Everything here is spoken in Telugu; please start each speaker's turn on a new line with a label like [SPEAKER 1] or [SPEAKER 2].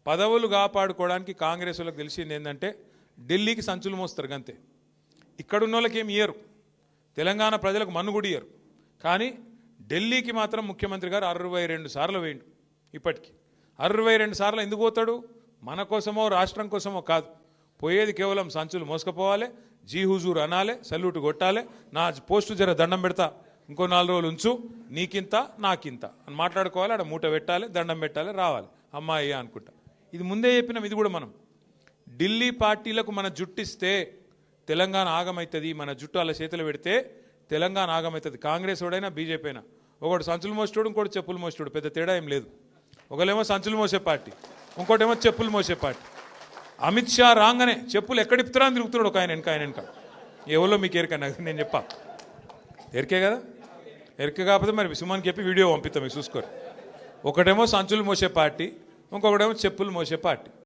[SPEAKER 1] పదవులు కాపాడుకోవడానికి కాంగ్రెస్ వాళ్ళకి తెలిసింది ఏంటంటే ఢిల్లీకి సంచులు మోస్తారు అంతే. ఇక్కడున్న వాళ్ళకి ఏమి ఇయ్యరు, తెలంగాణ ప్రజలకు మన్ను కూడా ఇయ్యరు. కానీ ఢిల్లీకి మాత్రం ముఖ్యమంత్రి గారు 62 సార్లు వేయండు. ఇప్పటికీ 62 సార్లు ఎందుకు పోతాడు? మన కోసమో రాష్ట్రం కోసమో కాదు, పోయేది కేవలం సంచులు మోసుకపోవాలి, జీ హుజూర్ అనాలి, సల్యూట్ కొట్టాలి, నా పోస్టు జర దండం పెడతా, ఇంకో 4 రోజులు ఉంచు, నీకింత నాకింత అని మాట్లాడుకోవాలి, ఆడ మూట పెట్టాలి, దండం పెట్టాలి, రావాలి అమ్మాయి అనుకుంటా. ఇది ముందే చెప్పినాం. ఇది కూడా మనం ఢిల్లీ పార్టీలకు మన జుట్టిస్తే తెలంగాణ ఆగమవుతుంది, మన జుట్టు అలా చేతులు పెడితే తెలంగాణ ఆగమవుతుంది. కాంగ్రెస్ వాడైనా బీజేపీ అయినా ఒకటి సంచులు మోసేటోడు, ఇంకోటి చెప్పులు మోసేటోడు, పెద్ద తేడా ఏం లేదు. ఒకళ్ళేమో సంచులు మోసే పార్టీ, ఇంకోటేమో చెప్పులు మోసే పార్టీ. అమిత్ షా రాగానే చెప్పులు ఎక్కడిపుతారా అని తిరుగుతున్నాడు ఒక ఆయన వెనక. ఎవరో మీకు ఎరికన్నా నేను చెప్పా, ఎరికే కదా, ఎరిక కాకపోతే మరి సుమన్కి చెప్పి వీడియో పంపిస్తాం, మీకు చూసుకోరు. ఒకటేమో సంచులు మోసే పార్టీ, ఇంకొకటేమో చెప్పులు మోసే పార్టీ.